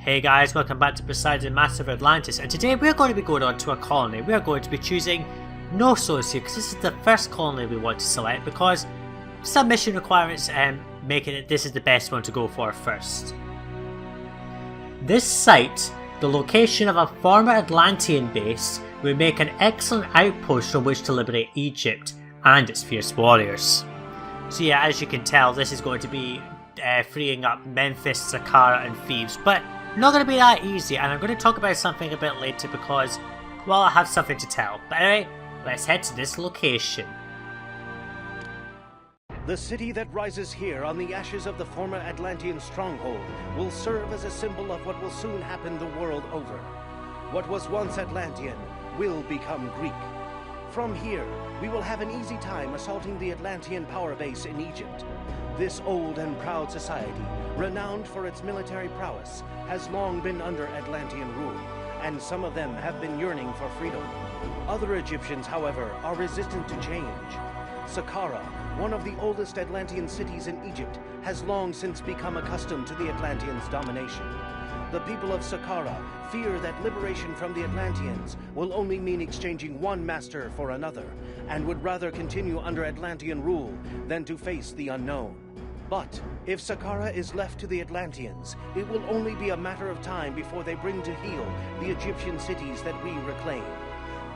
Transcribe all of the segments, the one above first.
Hey guys, welcome back to Poseidon Massive Atlantis, and today we're going to be going on to a colony. We are going to be choosing Knossos here because this is the first colony we want to select because some mission requirements making it this is the best one to go for first. This site, the location of a former Atlantean base, will make an excellent outpost from which to liberate Egypt and its fierce warriors. So yeah, as you can tell, this is going to be freeing up Memphis, Saqqara and Thebes, but not going to be that easy, and I'm going to talk about something a bit later because, well, I have something to tell. But anyway, let's head to this location. The city that rises here on the ashes of the former Atlantean stronghold will serve as a symbol of what will soon happen the world over. What was once Atlantean will become Greek. From here, we will have an easy time assaulting the Atlantean power base in Egypt. This old and proud society, renowned for its military prowess, has long been under Atlantean rule, and some of them have been yearning for freedom. Other Egyptians, however, are resistant to change. Saqqara, one of the oldest Atlantean cities in Egypt, has long since become accustomed to the Atlanteans' domination. The people of Saqqara fear that liberation from the Atlanteans will only mean exchanging one master for another, and would rather continue under Atlantean rule than to face the unknown. But if Saqqara is left to the Atlanteans, it will only be a matter of time before they bring to heel the Egyptian cities that we reclaim.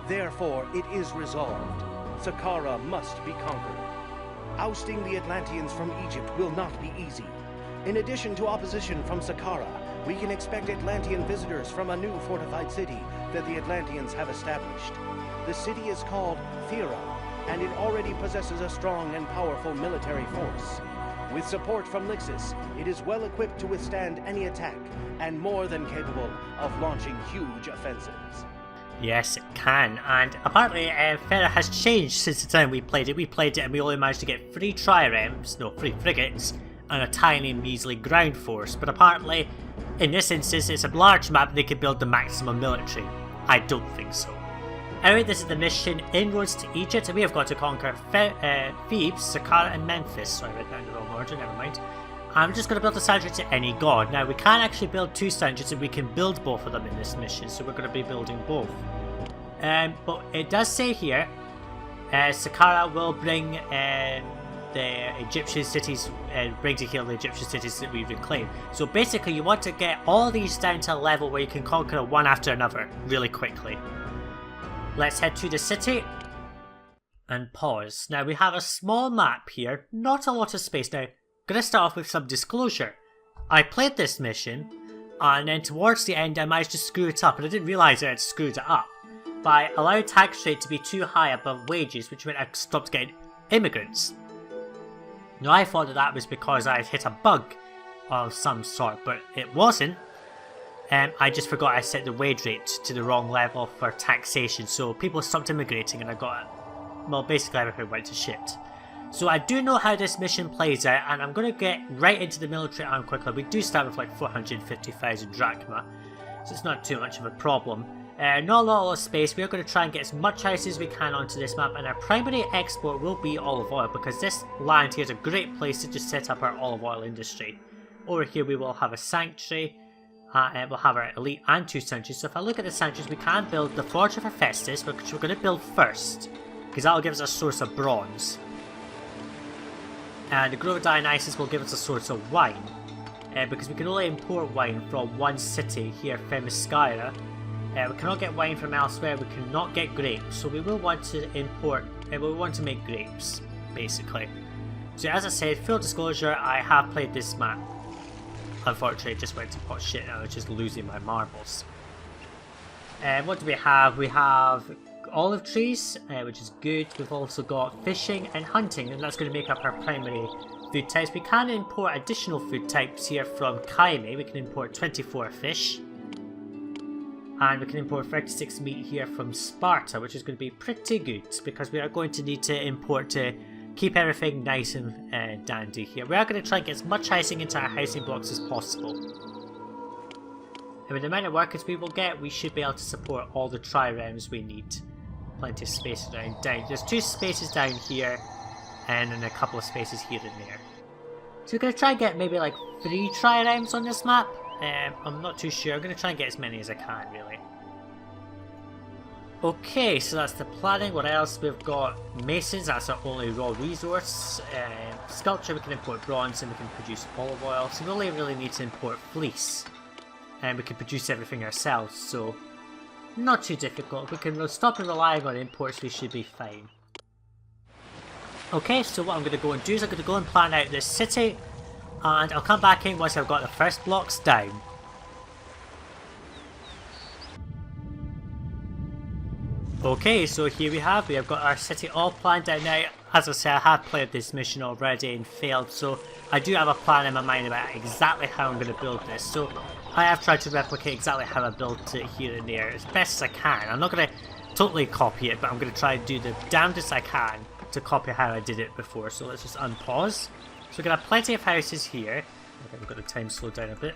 Therefore, it is resolved. Saqqara must be conquered. Ousting the Atlanteans from Egypt will not be easy. In addition to opposition from Saqqara, we can expect Atlantean visitors from a new fortified city that the Atlanteans have established. The city is called Thera, and it already possesses a strong and powerful military force. With support from Lixus, it is well equipped to withstand any attack, and more than capable of launching huge offensives. Yes, it can, and apparently Thera has changed since the time we played it. We played it and we only managed to get 3 triremes, no, 3 frigates, and a tiny measly ground force, but apparently in this instance it's a large map and they can build the maximum military. I don't think so. Anyway, this is the mission Inroads to Egypt, and we have got to conquer Thebes, Saqqara and Memphis. Sorry, I read that in the wrong order, never mind. I'm just going to build a sanctuary to any god. Now, we can actually build 2 sanctuaries and we can build both of them in this mission, so we're going to be building both. But it does say here, Saqqara will bring the Egyptian cities, bring to heel the Egyptian cities that we reclaim. So basically, you want to get all these down to a level where you can conquer one after another really quickly. Let's head to the city and pause. Now we have a small map here, not a lot of space. Now, gonna start off with some disclosure. I played this mission, and then towards the end I managed to screw it up, and I didn't realise I had screwed it up. But I allowed tax rate to be too high above wages, which meant I stopped getting immigrants. Now I thought that was because I had hit a bug of some sort, but it wasn't. I just forgot I set the wage rate to the wrong level for taxation, so people stopped immigrating and I got, well, basically everything went to shit. So I do know how this mission plays out, and I'm going to get right into the military arm quickly. We do start with like 450,000 drachma, so it's not too much of a problem. Not a lot of space. We're going to try and get as much ice as we can onto this map, and our primary export will be olive oil because this land here is a great place to just set up our olive oil industry. Over here we will have a sanctuary. We'll have our elite and 2 sanctuaries. So if I look at the sanctuaries, we can build the Forge of Hephaestus, which we're going to build first, because that'll give us a source of bronze. And the Grove of Dionysus will give us a source of wine, because we can only import wine from one city here, Themyscira. We cannot get wine from elsewhere. We cannot get grapes, so we will want to import. We want to make grapes, basically. So as I said, full disclosure, I have played this map. Unfortunately, it just went to pot shit and I was just losing my marbles. What do we have? We have olive trees, which is good. We've also got fishing and hunting, and that's going to make up our primary food types. We can import additional food types here from Kaime. We can import 24 fish. And we can import 36 meat here from Sparta, which is going to be pretty good, because we are going to need to import to keep everything nice and dandy here. We are going to try and get as much icing into our housing blocks as possible. And with the amount of workers we will get, we should be able to support all the triremes we need. Plenty of space down. There's 2 spaces down here, and then a couple of spaces here and there. So we're going to try and get maybe like 3 triremes on this map. I'm not too sure. I'm going to try and get as many as I can, really. Okay, so that's the planning. What else? We've got masons, that's our only raw resource. Sculpture, we can import bronze and we can produce olive oil. So we only really need to import fleece. And we can produce everything ourselves, so not too difficult. If we can stop relying on imports, we should be fine. Okay, so what I'm going to go and do is I'm going to go and plan out this city. And I'll come back in once I've got the first blocks down. Okay, so here we have got our city all planned out now. As I said, I have played this mission already and failed, so I do have a plan in my mind about exactly how I'm going to build this. So I have tried to replicate exactly how I built it here and there as best as I can. I'm not going to totally copy it, but I'm going to try and do the damnedest I can to copy how I did it before. So let's just unpause. So we're going to have plenty of houses here. Okay, we've got the time slowed down a bit.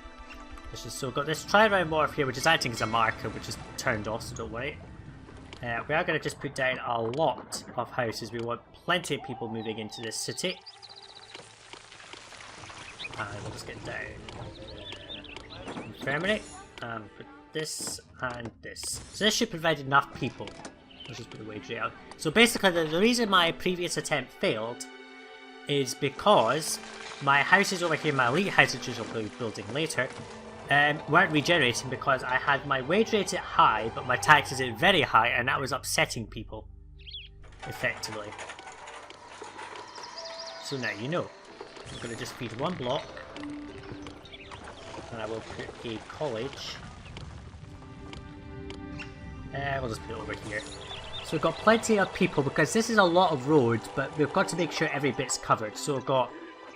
Let's just, so we've got this tri-round morph here, which is acting as a marker, which is turned off, so don't worry. We are going to just put down a lot of houses. We want plenty of people moving into this city. And we'll just get down infirmary. And put this and this. So this should provide enough people. Let's just put the wage rate out. So basically the reason my previous attempt failed is because my houses over here, my elite houses, which I'll be building later, weren't regenerating because I had my wage rate at high, but my taxes at very high, and that was upsetting people, effectively. So now you know. I'm going to just feed one block, and I will put a college. We'll just put it over here. So we've got plenty of people, because this is a lot of roads, but we've got to make sure every bit's covered. So we've got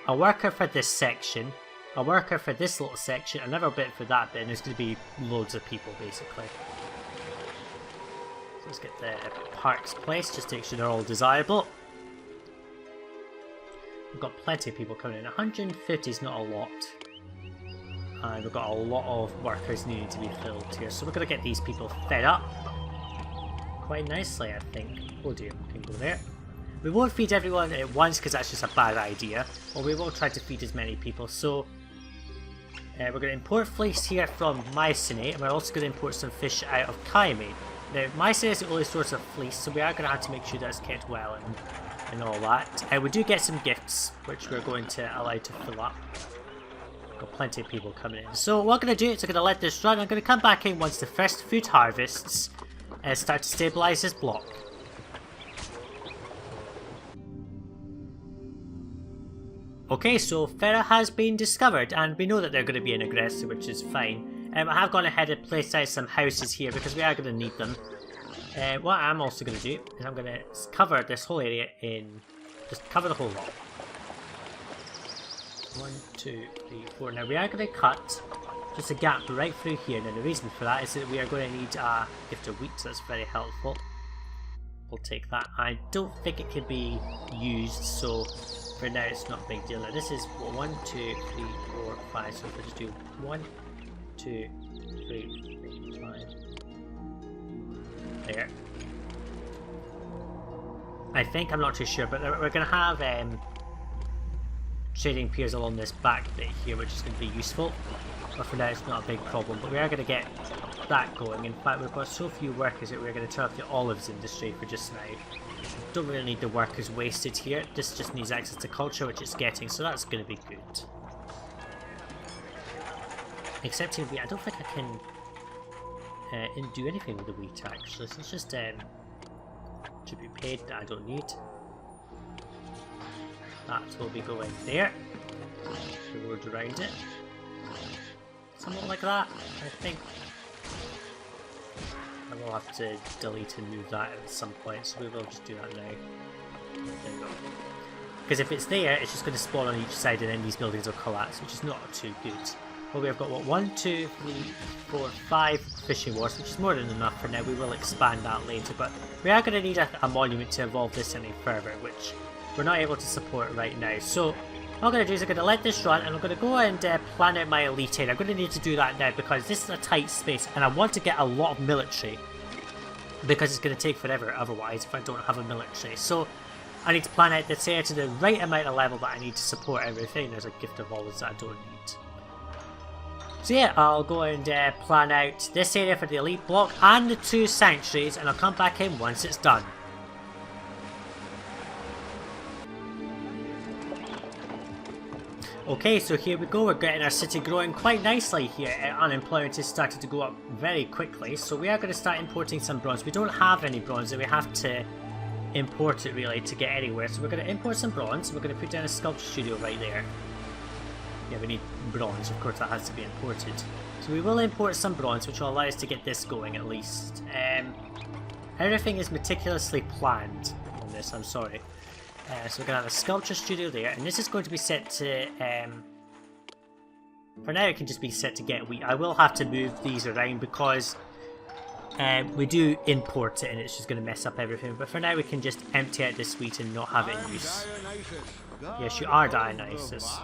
a worker for this section, a worker for this little section, another bit for that bit, and there's going to be loads of people, basically. So let's get the parks placed, just to make sure they're all desirable. We've got plenty of people coming in. 150 is not a lot. And we've got a lot of workers needing to be filled here, so we're going to get these people fed up quite nicely, I think. Oh dear, we can go there. We won't feed everyone at once because that's just a bad idea, but we will try to feed as many people. So we're going to import fleece here from Mycenae, and we're also going to import some fish out of Kyme. Now, Mycenae is the only source of fleece, so we are going to have to make sure that it's kept well and all that. We do get some gifts, which we're going to allow to fill up. Got plenty of people coming in. So what I'm going to do is I'm going to let this run. I'm going to come back in once the first food harvests start to stabilise this block. Okay, so Ferra has been discovered, and we know that they're going to be an aggressor, which is fine. I have gone ahead and placed out some houses here because we are going to need them. What I'm also going to do is I'm going to cover this whole area in... just cover the whole lot. 1, 2, 3, 4. Now we are going to cut just a gap right through here. Now the reason for that is that we are going to need a gift of wheat, so that's very helpful. We'll take that. I don't think it can be used, so for now it's not a big deal. Now this is 1, 2, 3, 4, 5. So if I just do 1, 2, 3, 4, 5. There. I think, I'm not too sure, but we're going to have trading piers along this back bit here, which is going to be useful. But for now it's not a big problem, but we are going to get that going. In fact, we've got so few workers that we're going to turn off the olives industry for just now. Don't really need the workers wasted here. This just needs access to culture, which it's getting, so that's going to be good. Except in wheat, I don't think I can do anything with the wheat actually, so it's just to be paid that I don't need. That will be going there. The road around it. Something like that, I think. I will have to delete and move that at some point, so we will just do that now. There we go. Because if it's there, it's just going to spawn on each side and then these buildings will collapse, which is not too good. Well, we've got, what, 1, 2, 3, 4, 5 fishing wharfs, which is more than enough for now. We will expand that later, but we are going to need a monument to evolve this any further, which we're not able to support right now. So what I'm going to do is I'm going to let this run, and I'm going to go and plan out my elite area. I'm going to need to do that now because this is a tight space, and I want to get a lot of military because it's going to take forever otherwise if I don't have a military. So I need to plan out this area to the right amount of level that I need to support everything. There's a gift of olives that I don't need. So yeah, I'll go and plan out this area for the elite block and the 2 sanctuaries, and I'll come back in once it's done. Okay, so here we go, we're getting our city growing quite nicely here. Unemployment is starting to go up very quickly, so we are going to start importing some bronze. We don't have any bronze, and we have to import it really to get anywhere. So we're going to import some bronze, we're going to put down a sculpture studio right there. Yeah, we need bronze, of course that has to be imported. So we will import some bronze, which will allow us to get this going at least. Everything is meticulously planned on this, I'm sorry. So we're going to have a sculpture studio there, and this is going to be set to... for now it can just be set to get wheat. I will have to move these around because we do import it and it's just going to mess up everything. But for now we can just empty out this wheat and not have it in use. Yes, you are Dionysus.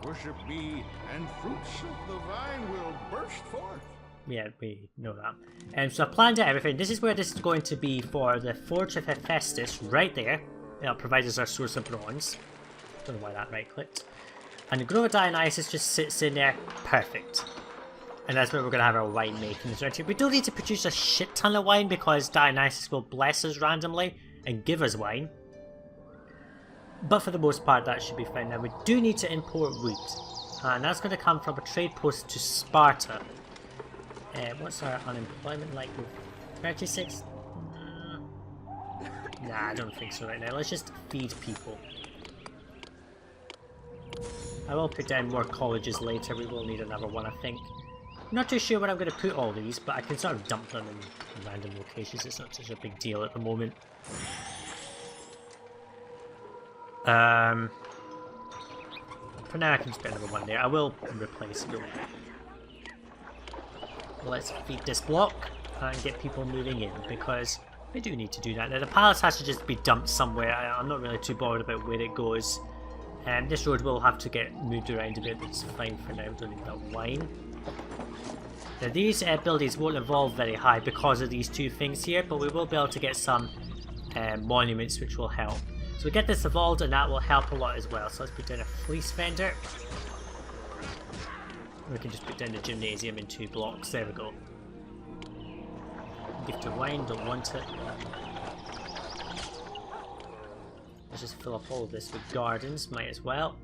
Worship me, and fruits of the vine will burst forth. Yeah, we know that. So I planned out everything. This is where this is going to be for the Forge of Hephaestus, right there. It'll provide us our source of bronze. Don't know why that right clicked. And the Grove of Dionysus just sits in there, perfect. And that's where we're going to have our wine making. We don't need to produce a shit ton of wine because Dionysus will bless us randomly and give us wine. But for the most part that should be fine. Now we do need to import wood, and that's going to come from a trade post to Sparta. What's our unemployment like with 36? Nah, I don't think so right now. Let's just feed people. I will put down more colleges later. We will need another one, I think. I'm not too sure where I'm going to put all these, but I can sort of dump them in random locations. It's not such a big deal at the moment. For now I can just put another one there. I will replace it. Let's feed this block and get people moving in because we do need to do that. Now the palace has to just be dumped somewhere. I'm not really too bothered about where it goes. This road will have to get moved around a bit, but it's fine for now. We don't need that wine. Now these buildings won't evolve very high because of these 2 things here, but we will be able to get some monuments which will help. So we get this evolved and that will help a lot as well. So let's put down a fleece vendor. We can just put down the gymnasium in 2 blocks. There we go. Gift of wine, don't want it. Let's just fill up all of this with gardens, might as well.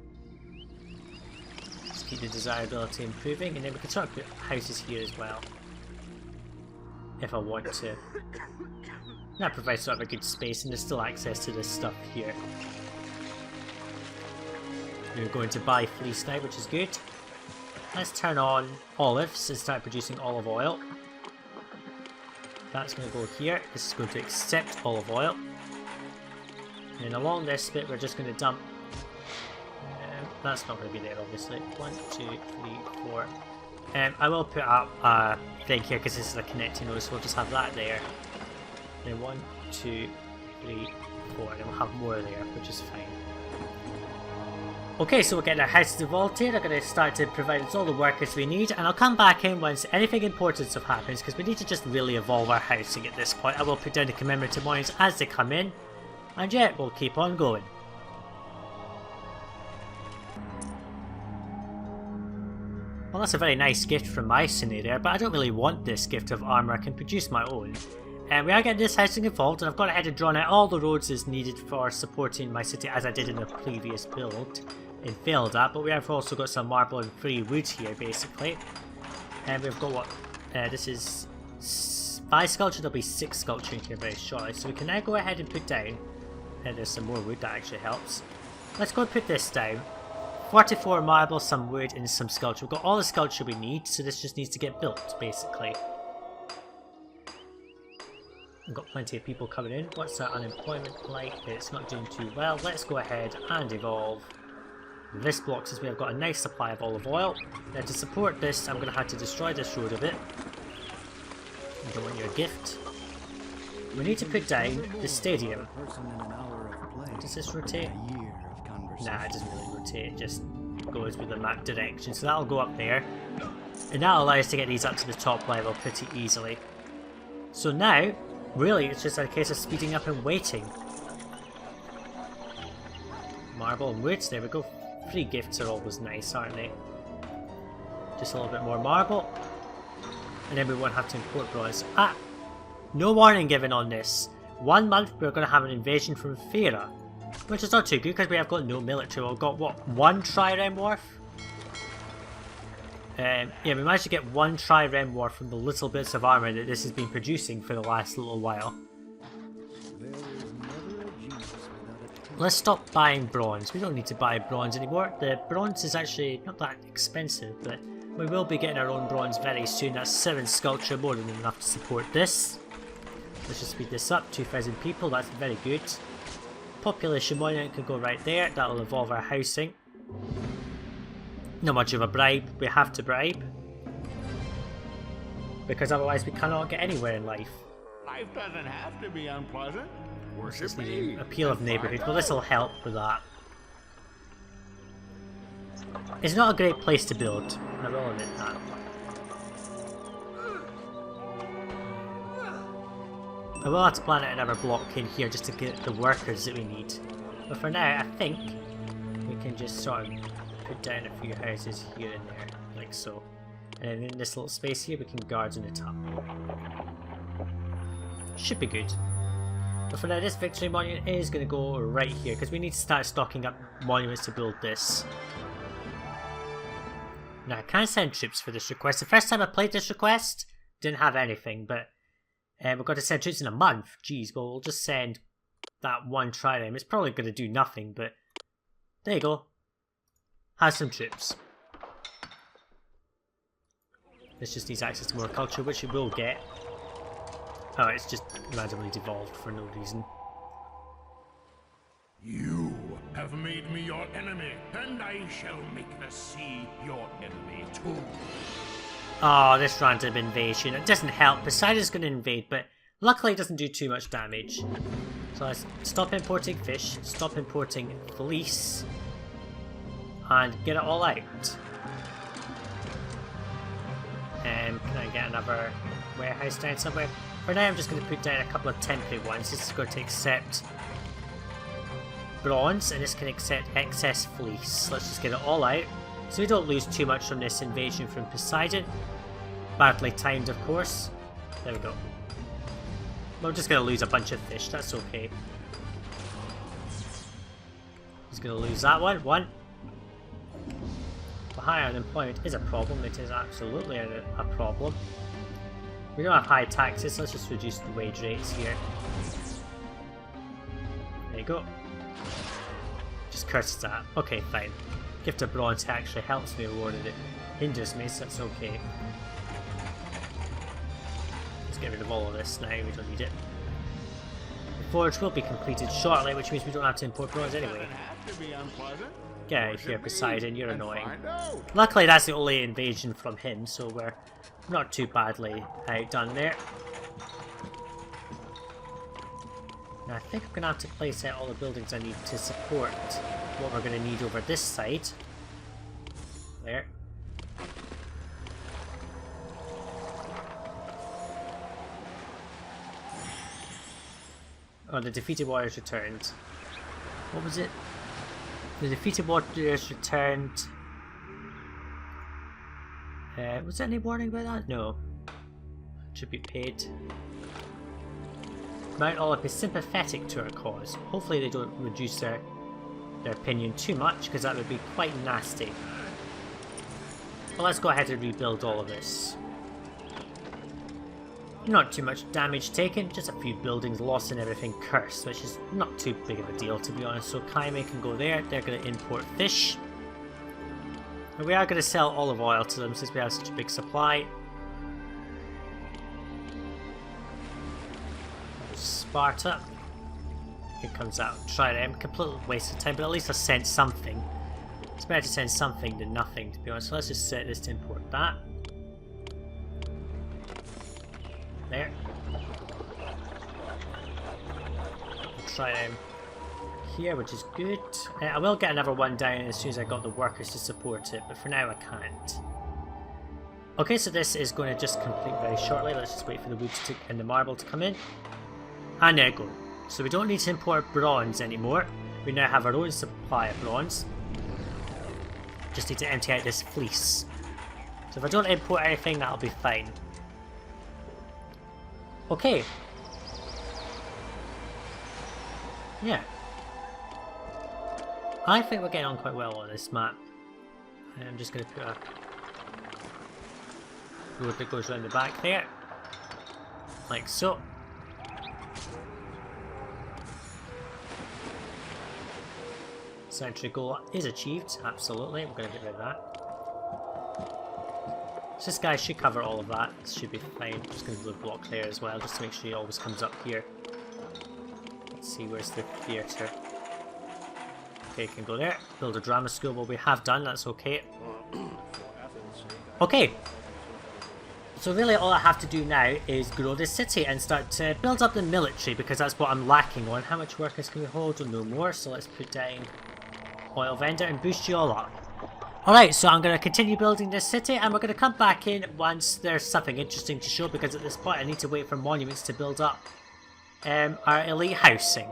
Let's keep the desirability improving, and then we can sort of put houses here as well. If I want to. That provides sort of a good space, and there's still access to this stuff here. We're going to buy fleece now, which is good. Let's turn on olives and start producing olive oil. That's going to go here. This is going to accept olive oil. And along this bit we're just going to dump... that's not going to be there obviously. 1, 2, 3, 4. I will put up a thing here because this is a connecting node, so we'll just have that there. Then 1, 2, 3, 4, and we'll have more there, which is fine. Okay, so we're getting our houses evolved here. I'm going to start to provide us all the workers we need, and I'll come back in once anything important stuff happens, because we need to just really evolve our housing at this point. I will put down the commemorative monuments as they come in, and yeah, we'll keep on going. Well, that's a very nice gift from my scenario, but I don't really want this gift of armour. I can produce my own. And we are getting this housing evolved, and I've gone ahead and drawn out all the roads as needed for supporting my city, as I did in the previous build. It failed at, but we have also got some marble and free wood here, basically. And we've got what? This is 5 sculpture, there'll be 6 sculpture in here very shortly. So we can now go ahead and put down, and there's some more wood that actually helps. Let's go and put this down. 44 marble, some wood, and some sculpture. We've got all the sculpture we need, so this just needs to get built, basically. We've got plenty of people coming in. What's our unemployment like? It's not doing too well. Let's go ahead and evolve this block, since we have got a nice supply of olive oil. Now to support this, I'm going to have to destroy this road a bit. I don't want your gift. We need to put down the stadium. Does this rotate? Nah, it doesn't really rotate. It just goes with the map direction. So that'll go up there. And that'll allow us to get these up to the top level pretty easily. So now, really, it's just a case of speeding up and waiting. Marble and woods, there we go. Free gifts are always nice, aren't they? Just a little bit more marble. And then we won't have to import bronze. Ah! No warning given on this. 1 month we're going to have an invasion from Fera. Which is not too good because we have got no military. We've got, what, 1 trireme wharf? Yeah, we managed to get 1 trireme wharf from the little bits of armour that this has been producing for the last little while. Let's stop buying bronze. We don't need to buy bronze anymore. The bronze is actually not that expensive, but we will be getting our own bronze very soon. That's 7 sculpture, more than enough to support this. Let's just speed this up. 2,000 people, that's very good. Population monument can go right there. That'll evolve our housing. Not much of a bribe. We have to bribe. Because otherwise we cannot get anywhere in life. Life doesn't have to be unpleasant. Worship The me. appeal of and neighbourhood. find Well, this will out. help with that. It's not a great place to build. I will admit that. I will have to plant another block in here just to get the workers that we need. But for now, I think we can just sort of put down a few houses here and there, like so. And then in this little space here, we can garden it up. Should be good. But for now, this victory monument is going to go right here, because we need to start stocking up monuments to build this. Now, I can send troops for this request. The first time I played this request, didn't have anything, but we've got to send troops in a month. Jeez, well, we'll just send that 1 trireme. It's probably going to do nothing, but there you go. Have some troops. This just needs access to more culture, which it will get. Oh, it's just randomly devolved for no reason. You have made me your enemy, and I shall make the sea your enemy too. Oh, this random invasion. It doesn't help. Poseidon's going to invade, but luckily it doesn't do too much damage. So let's stop importing fish, stop importing fleece, and get it all out. Can I get another warehouse down somewhere? For now I'm just going to put down a couple of temporary ones. This is going to accept bronze, and this can accept excess fleece. Let's just get it all out, so we don't lose too much from this invasion from Poseidon. Badly timed, of course. There we go. We're just going to lose a bunch of fish, that's okay. Just going to lose that one. But high unemployment is a problem. It is absolutely a problem. We don't have high taxes, let's just reduce the wage rates here. There you go. Just curses that. Okay, fine. Gift of bronze actually helps me awarded it. Hinders me, so that's okay. Let's get rid of all of this now, we don't need it. The forge will be completed shortly, which means we don't have to import bronze anyway. Doesn't have to be unpleasant. Get out of Worship here, me Poseidon, you're and annoying. find out. Luckily that's the only invasion from him, so we're not too badly outdone there. Now I think I'm going to have to place out all the buildings I need to support what we're going to need over this side. There. Oh, the defeated warriors returned. What was it? The defeated warriors returned. Was there any warning about that? No. Should be paid. Mount Olive is sympathetic to our cause. Hopefully they don't reduce their opinion too much, because that would be quite nasty. But let's go ahead and rebuild all of this. Not too much damage taken, just a few buildings lost and everything cursed, which is not too big of a deal to be honest. So Kaime can go there, they're going to import fish. And we are going to sell olive oil to them since we have such a big supply. Sparta. Here comes out. Try them. Complete waste of time, but at least I sent something. It's better to send something than nothing, to be honest. So let's just set this to import that. There. Try them here, which is good. I will get another one down as soon as I got the workers to support it, but for now I can't. Okay, so this is going to just complete very shortly. Let's just wait for the wood and the marble to come in. And there we go. So we don't need to import bronze anymore. We now have our own supply of bronze. Just need to empty out this fleece. So if I don't import anything, that'll be fine. Okay. Yeah. I think we're getting on quite well on this map. I'm just going to put a road that goes around the back there. Like so. Century goal is achieved, absolutely. We're going to get rid of that. So this guy should cover all of that. This should be fine. Just going to do a block there as well, just to make sure he always comes up here. Let's see, where's the theatre? Okay, can go there. Build a drama school. Well, we have done, that's okay. Okay. So really all I have to do now is grow this city and start to build up the military, because that's what I'm lacking on. How much workers can we hold? Oh, no more, so let's put down oil vendor and boost you all up. Alright, so I'm going to continue building this city, and we're going to come back in once there's something interesting to show, because at this point I need to wait for monuments to build up our elite housing.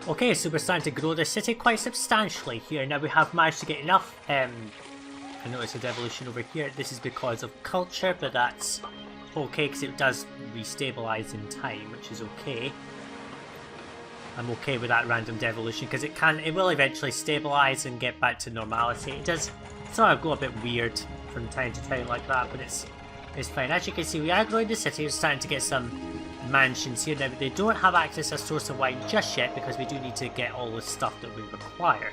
Okay, so we're starting to grow the city quite substantially here. Now we have managed to get enough, I notice a devolution over here. This is because of culture, but that's okay because it does restabilize in time, which is okay. I'm okay with that random devolution because it will eventually stabilize and get back to normality. It does sort of go a bit weird from time to time like that, but it's fine. As you can see, we are growing the city. We're starting to get some mansions here now, but they don't have access to a source of wine just yet because we do need to get all the stuff that we require.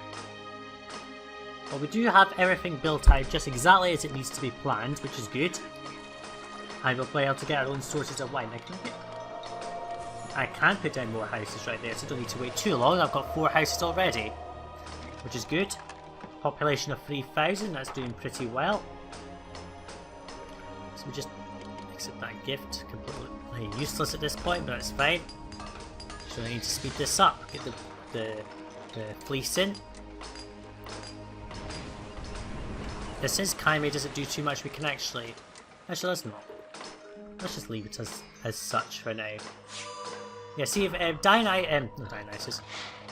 But we do have everything built out just exactly as it needs to be planned, which is good. And we'll be able to get our own sources of wine. I can put down more houses right there, so I don't need to wait too long. I've got 4 houses already, which is good. Population of 3,000, that's doing pretty well. So we just accept that gift. Completely useless at this point, but it's fine. So I need to speed this up, get the fleece in. This is Kaime, does it do too much? We can actually let's not. Let's just leave it as such for now. Yeah, see if Dionysus,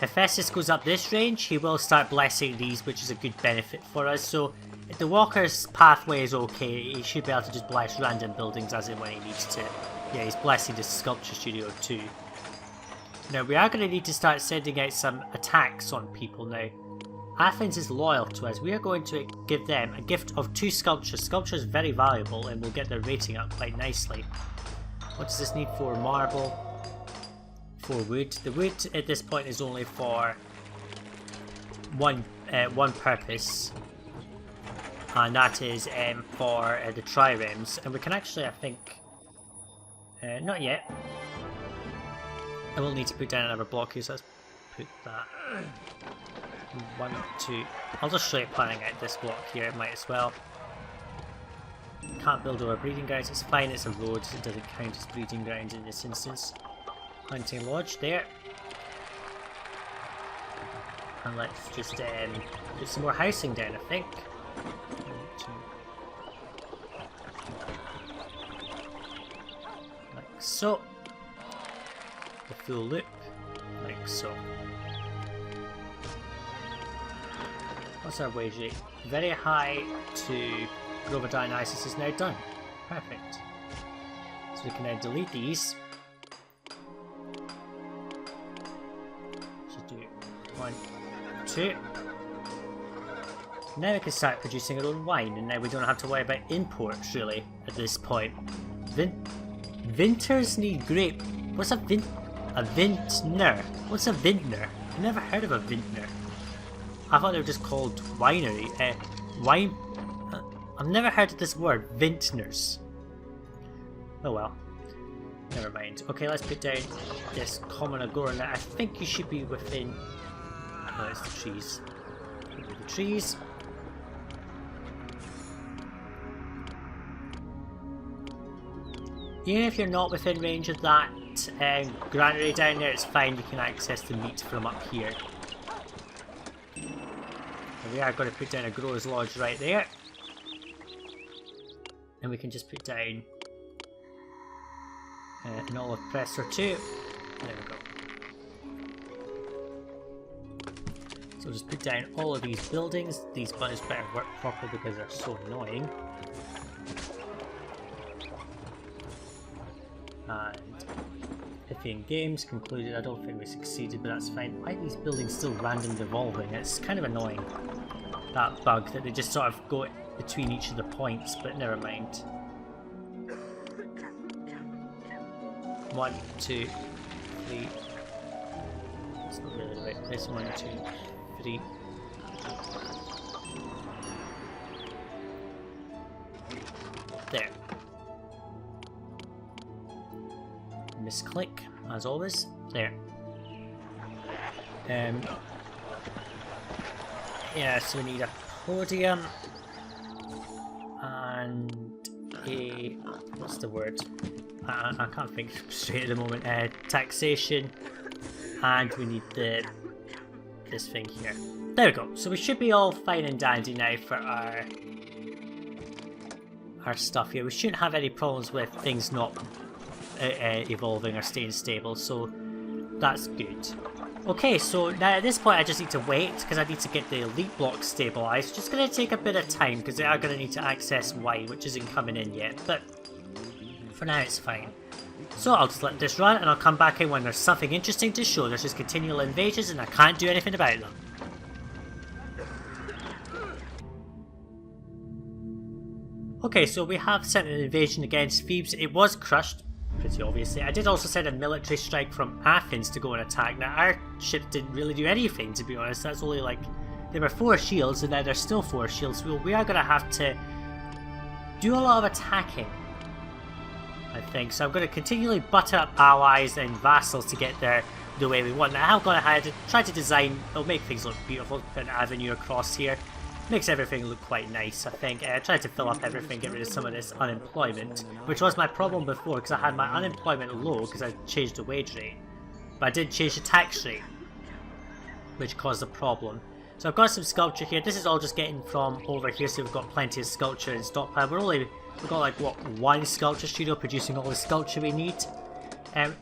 if Festus goes up this range, he will start blessing these, which is a good benefit for us. So if the walker's pathway is okay, he should be able to just bless random buildings as and when he needs to. Yeah, he's blessing the sculpture studio too. Now we are going to need to start sending out some attacks on people now. Athens is loyal to us. We are going to give them a gift of 2 sculptures. Sculpture is very valuable and we'll get their rating up quite nicely. What does this need for? Marble. For wood. The wood at this point is only for one purpose, and that is for the triremes. And we can actually, I think, not yet. I will need to put down another block here, so let's put that 1, 2. I'll just show you planning out this block here. It might as well. Can't build over breeding grounds. It's fine. It's a road. It doesn't count as breeding grounds in this instance. Hunting lodge there, and let's just put some more housing down. I think. 1, 2. Like so. The full loop, like so. What's our wage rate? Very high to Grover Dionysus is now done. Perfect. So we can now delete these. 1, 2. Now we can start producing our own wine, and now we don't have to worry about imports really at this point. Vintners need grape. What's a vintner? What's a vintner? I've never heard of a vintner. I thought they were just called winery. Wine. I've never heard of this word, vintners. Oh well. Never mind. Okay, let's put down this common agora. Now I think you should be within. Oh, it's the trees. The trees. Even if you're not within range of that granary down there, it's fine. You can access the meat from up here. And we are going to put down a grower's lodge right there. And we can just put down an olive press or 2. There we go. So just put down all of these buildings. These buttons better work properly because they're so annoying. And if in games concluded, I don't think we succeeded, but that's fine. Why are these buildings still random devolving? It's kind of annoying, that bug, that they just sort of go between each of the points, but never mind. 1, 2, 3. It's not really the right place. 1, 2, 3. There. Misclick, as always. There. Yeah, so we need a podium and a, what's the word? I can't think straight at the moment. Taxation, and we need this thing here. There we go. So we should be all fine and dandy now for our stuff here. We shouldn't have any problems with things not evolving or staying stable, so that's good. Okay, so now at this point I just need to wait because I need to get the elite block stabilized. Just going to take a bit of time because they are going to need to access Y, which isn't coming in yet, but for now it's fine. So I'll just let this run and I'll come back in when there's something interesting to show. There's just continual invasions and I can't do anything about them. Okay, so we have sent an invasion against Thebes. It was crushed, pretty obviously. I did also send a military strike from Athens to go and attack. Now, our ship didn't really do anything, to be honest. That's only like, there were 4 shields and now there's still 4 shields. So we are going to have to do a lot of attacking, I think. So I'm going to continually butter up allies and vassals to get the way we want. Now, I'm going to try to design, it'll make things look beautiful, put an avenue across here. Makes everything look quite nice, I think. I tried to fill up everything, get rid of some of this unemployment, which was my problem before because I had my unemployment low because I changed the wage rate. But I did change the tax rate, which caused a problem. So I've got some sculpture here. This is all just getting from over here, so we've got plenty of sculpture in stockpile. We've got like, what, 1 sculpture studio producing all the sculpture we need.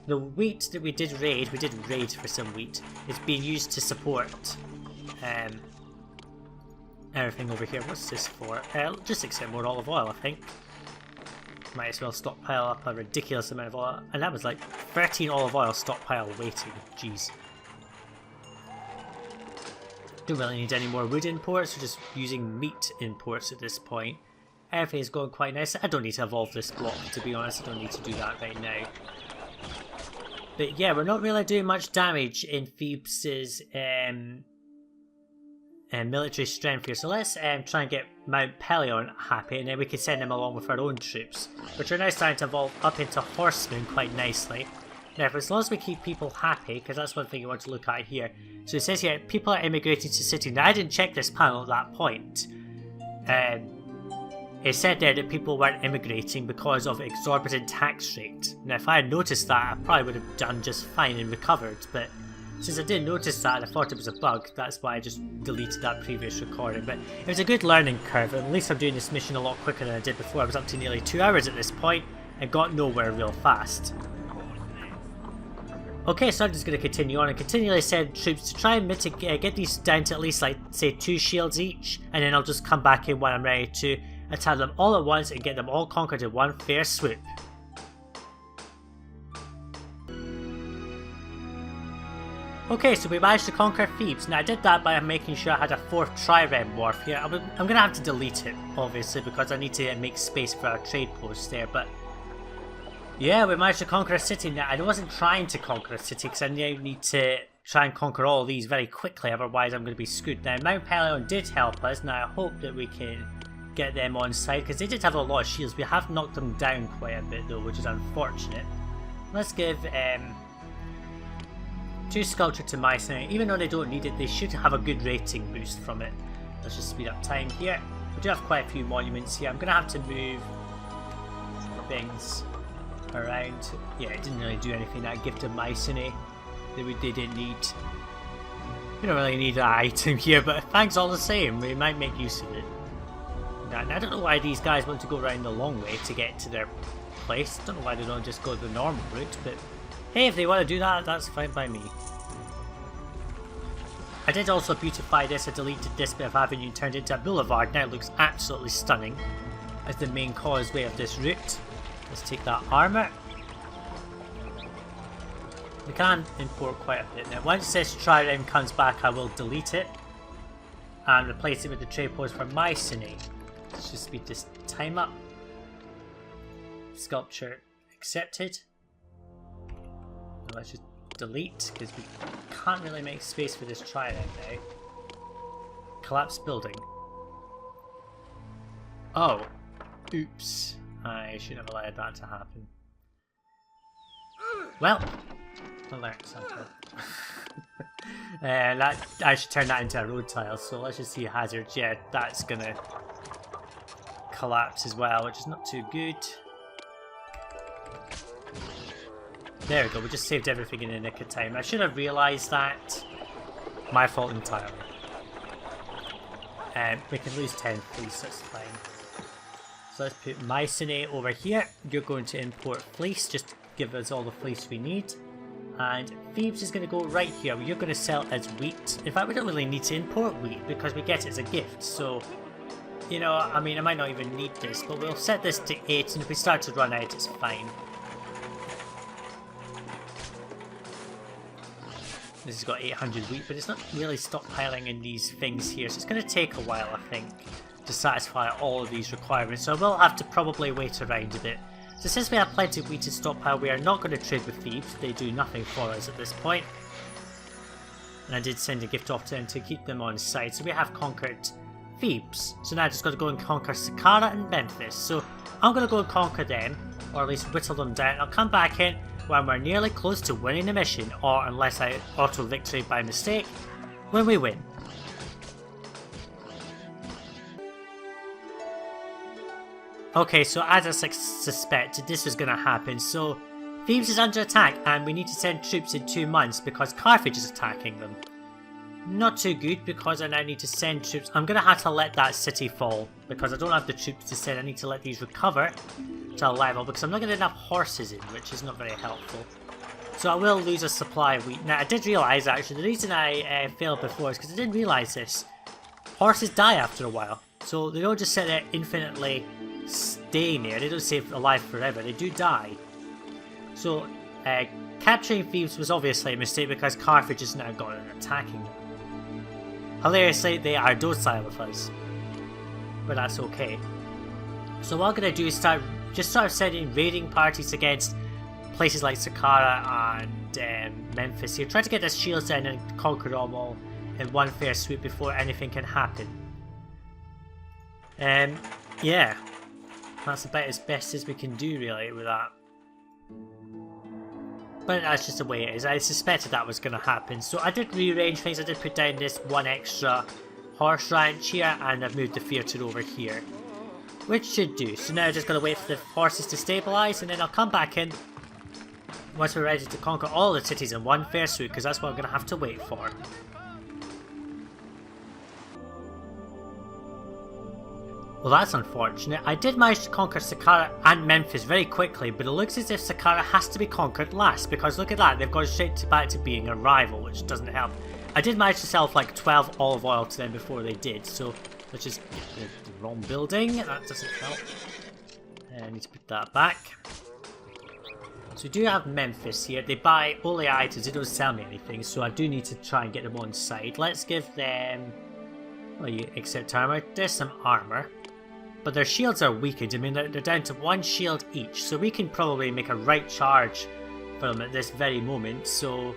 The wheat that we did raid for some wheat, is being used to support everything over here. What's this for? Just accept more olive oil, I think. Might as well stockpile up a ridiculous amount of oil. And that was like 13 olive oil stockpile waiting. Jeez. Don't really need any more wood imports, we're just using meat imports at this point. Everything's going quite nice. I don't need to evolve this block, to be honest. I don't need to do that right now. But yeah, we're not really doing much damage in Thebes' military strength here. So let's try and get Mount Pelion happy, and then we can send them along with our own troops, which are now starting to evolve up into horsemen quite nicely. Now, for as long as we keep people happy, because that's one thing you want to look at here. So it says here, people are immigrating to city. Now, I didn't check this panel at that point. It said there that people weren't immigrating because of exorbitant tax rate. Now, if I had noticed that, I probably would have done just fine and recovered, but since I didn't notice that and I thought it was a bug, that's why I just deleted that previous recording. But it was a good learning curve, and at least I'm doing this mission a lot quicker than I did before. I was up to nearly 2 hours at this point and got nowhere real fast. Okay, so I'm just going to continue on and continually send troops to try and get these down to at least, like, say 2 shields each, and then I'll just come back in when I'm ready to attack them all at once and get them all conquered in one fair swoop. Okay, so we managed to conquer Thebes. Now I did that by making sure I had a 4th trireme wharf here. I'm going to have to delete it, obviously, because I need to make space for our trade post there, but yeah, we managed to conquer a city. Now, I wasn't trying to conquer a city because I now need to try and conquer all of these very quickly, otherwise I'm going to be screwed. Now, Mount Pelion did help us. Now, I hope that we can get them on side because they did have a lot of shields. We have knocked them down quite a bit though, which is unfortunate. Let's give 2 sculpture to Mycenae. Even though they don't need it, they should have a good rating boost from it. Let's just speed up time here. We do have quite a few monuments here. I'm going to have to move things around. Yeah, it didn't really do anything. That gift of Mycenae that they didn't need. We don't really need that item here, but thanks all the same. We might make use of it. Now, I don't know why these guys want to go around the long way to get to their place. I don't know why they don't just go the normal route, but hey, if they want to do that, that's fine by me. I did also beautify this. I deleted this bit of avenue and turned it into a boulevard. Now it looks absolutely stunning as the main causeway of this route. Let's take that armour. We can import quite a bit now. Once this trireme comes back, I will delete it and replace it with the trade post for Mycenae. Let's just speed this time up. Sculpture accepted. Now let's just delete because we can't really make space for this trireme now. Collapse building. Oh, oops. I should have allowed that to happen. Well, I learned something. I should turn that into a road tile, so let's just see hazards. Yeah, that's gonna collapse as well, which is not too good. There we go, we just saved everything in the nick of time. I should have realised that. My fault entirely. We can lose 10 fleece, that's fine. So let's put Mycenae over here. You're going to import fleece, just give us all the fleece we need. And Thebes is going to go right here. You're going to sell as wheat. In fact, we don't really need to import wheat because we get it as a gift. So, you know, I mean, I might not even need this, but we'll set this to 8, and if we start to run out, it's fine. This has got 800 wheat, but it's not really stockpiling in these things here, so it's going to take a while, I think, to satisfy all of these requirements. So we'll have to probably wait around a bit. So since we have plenty of wheat to stockpile, we are not going to trade with Thebes. They do nothing for us at this point. And I did send a gift off to them to keep them on site. So we have conquered Thebes. So now I just got to go and conquer Saqqara and Memphis. So I'm going to go and conquer them, or at least whittle them down. I'll come back in when we're nearly close to winning the mission, or unless I auto victory by mistake, when we win. Okay, so as I suspected, this was going to happen. So Thebes is under attack and we need to send troops in 2 months because Carthage is attacking them. Not too good because I now need to send troops. I'm going to have to let that city fall because I don't have the troops to send. I need to let these recover to a level because I'm not getting enough horses in, which is not very helpful. So I will lose a supply of wheat. Now I did realise actually, the reason I failed before is because I didn't realise this. Horses die after a while. So they don't just sit there infinitely staying there, they don't stay alive forever, they do die. So capturing Thebes was obviously a mistake because Carthage has now gone and attacking them. Hilariously, they are docile with us, but that's okay. So what I'm going to do is start sending raiding parties against places like Saqqara and Memphis here. Try to get their shields down and conquer them all in one fair swoop before anything can happen. Yeah, that's about as best as we can do really with that. But that's just the way it is. I suspected that was going to happen. So I did rearrange things. I did put down this one extra horse ranch here and I've moved the theatre over here, which should do. So now I'm just going to wait for the horses to stabilise and then I'll come back in once we're ready to conquer all the cities in one fair swoop because that's what I'm going to have to wait for. Well, that's unfortunate. I did manage to conquer Saqqara and Memphis very quickly, but it looks as if Saqqara has to be conquered last, because look at that, they've gone straight back to being a rival, which doesn't help. I did manage to sell like 12 olive oil to them before they did, so let's just get the wrong building, that doesn't help. I need to put that back. So we do have Memphis here, they buy only items, they don't sell me anything, so I do need to try and get them on side. Let's give them, well, you accept armour, there's some armour. But their shields are weakened. I mean, they're down to 1 shield each, so we can probably make a right charge for them at this very moment. So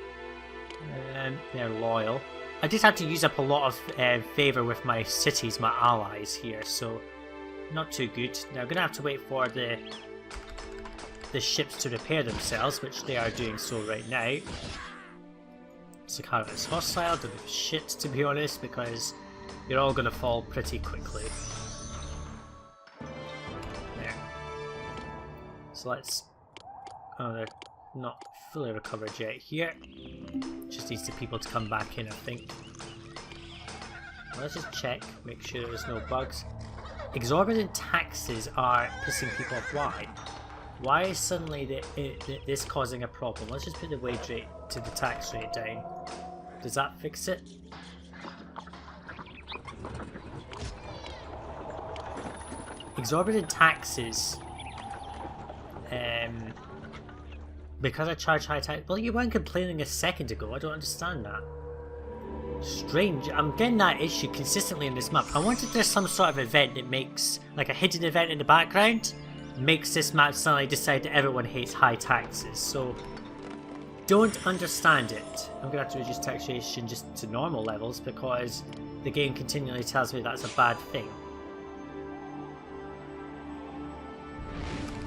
they're loyal. I just have to use up a lot of favour with my cities, my allies here, so not too good. Now I'm gonna have to wait for the ships to repair themselves, which they are doing so right now. Saqqara is hostile, don't give a shit to be honest, because you're all gonna fall pretty quickly. So let's, oh, they're not fully recovered yet here. Just needs the people to come back in, I think. Well, let's just check, make sure there's no bugs. Exorbitant taxes are pissing people off. Why? Why is suddenly this causing a problem? Let's just put the wage rate to the tax rate down. Does that fix it? Exorbitant taxes. Because I charge high tax. Well, you weren't complaining a second ago. I don't understand that. Strange. I'm getting that issue consistently in this map. I wanted there's some sort of event that makes, like a hidden event in the background, makes this map suddenly decide that everyone hates high taxes. So, don't understand it. I'm gonna have to reduce taxation just to normal levels because the game continually tells me that's a bad thing.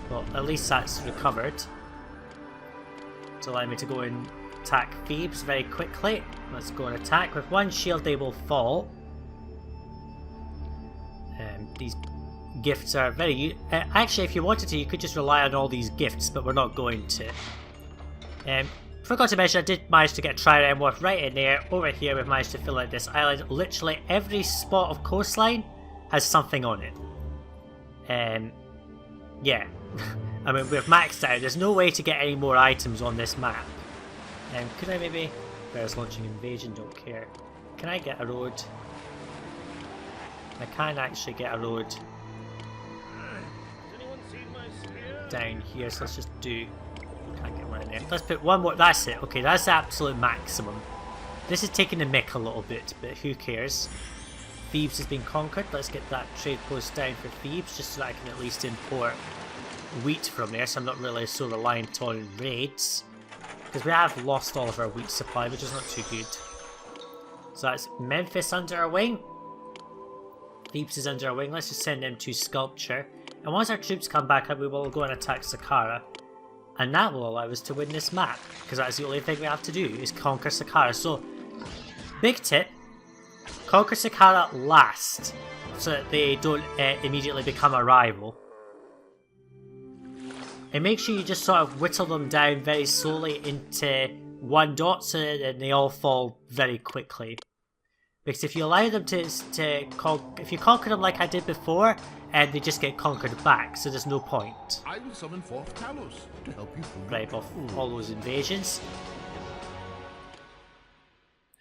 Well, at least that's recovered. To allow me to go and attack Thebes very quickly. Let's go and attack. With one shield they will fall. These gifts are very... actually, if you wanted to, you could just rely on all these gifts, but we're not going to. Forgot to mention, I did manage to get trireme worth right in there. Over here, we've managed to fill out this island. Literally every spot of coastline has something on it. Yeah. I mean, we've maxed out. There's no way to get any more items on this map. Could I maybe... Where's launching invasion? Don't care. Can I get a road? I can actually get a road down here, so let's just do... Can't get one in there. Let's put one more... That's it. Okay, that's the absolute maximum. This is taking the mick a little bit, but who cares? Thebes has been conquered. Let's get that trade post down for Thebes, just so that I can at least import wheat from there, so I'm not really so reliant on raids. Because we have lost all of our wheat supply, which is not too good. So that's Memphis under our wing. Thebes is under our wing. Let's just send them to Sculpture. And once our troops come back up, we will go and attack Saqqara. And that will allow us to win this map. Because that's the only thing we have to do, is conquer Saqqara. So, big tip. Conquer Saqqara last. So that they don't immediately become a rival. And make sure you just sort of whittle them down very slowly into one dot so that they all fall very quickly. Because if you allow them if you conquer them like I did before, and they just get conquered back, so there's no point. I will summon forth Talos to help you Right off all those invasions.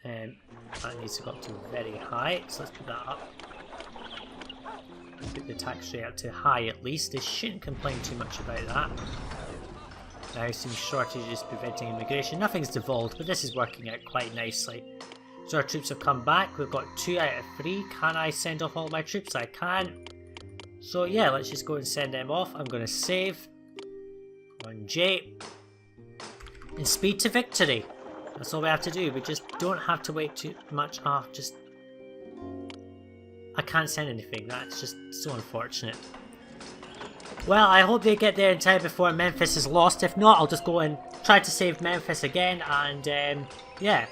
That needs to go up to very high, so let's put that up. Put the tax rate up to high at least. They shouldn't complain too much about that. Now some shortages preventing immigration. Nothing's devolved, but this is working out quite nicely. So our troops have come back. We've got 2 out of 3. Can I send off all my troops? I can. So yeah, let's just go and send them off. I'm going to save. 1J. And speed to victory. That's all we have to do. We just don't have to wait too much. Just... I can't send anything. That's just so unfortunate. Well, I hope they get there in time before Memphis is lost. If not, I'll just go and try to save Memphis again. And yeah,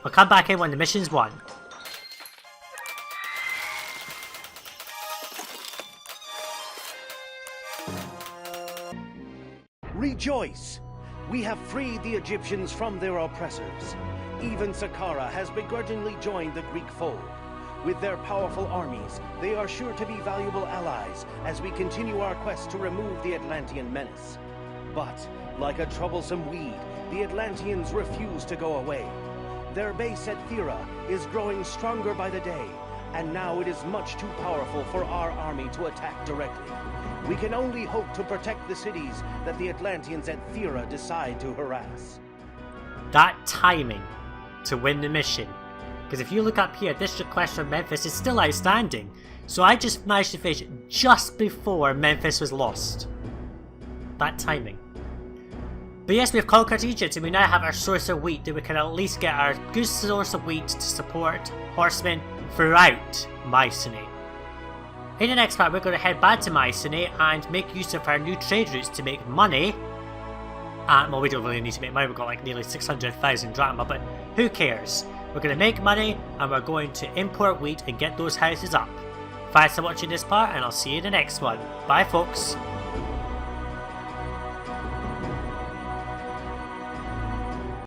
I'll come back in when the mission's won. Rejoice! We have freed the Egyptians from their oppressors. Even Saqqara has begrudgingly joined the Greek fold. With their powerful armies, they are sure to be valuable allies as we continue our quest to remove the Atlantean menace. But, like a troublesome weed, the Atlanteans refuse to go away. Their base at Thera is growing stronger by the day, and now it is much too powerful for our army to attack directly. We can only hope to protect the cities that the Atlanteans at Thera decide to harass. That timing to win the mission. Because if you look up here, this request from Memphis is still outstanding. So I just managed to finish just before Memphis was lost. That timing. But yes, we've conquered Egypt and we now have our source of wheat that we can at least get our good source of wheat to support horsemen throughout Mycenae. In the next part, we're going to head back to Mycenae and make use of our new trade routes to make money. Well, we don't really need to make money, we've got like nearly 600,000 drachma, but who cares? We're going to make money and we're going to import wheat and get those houses up. Thanks for watching this part and I'll see you in the next one. Bye folks.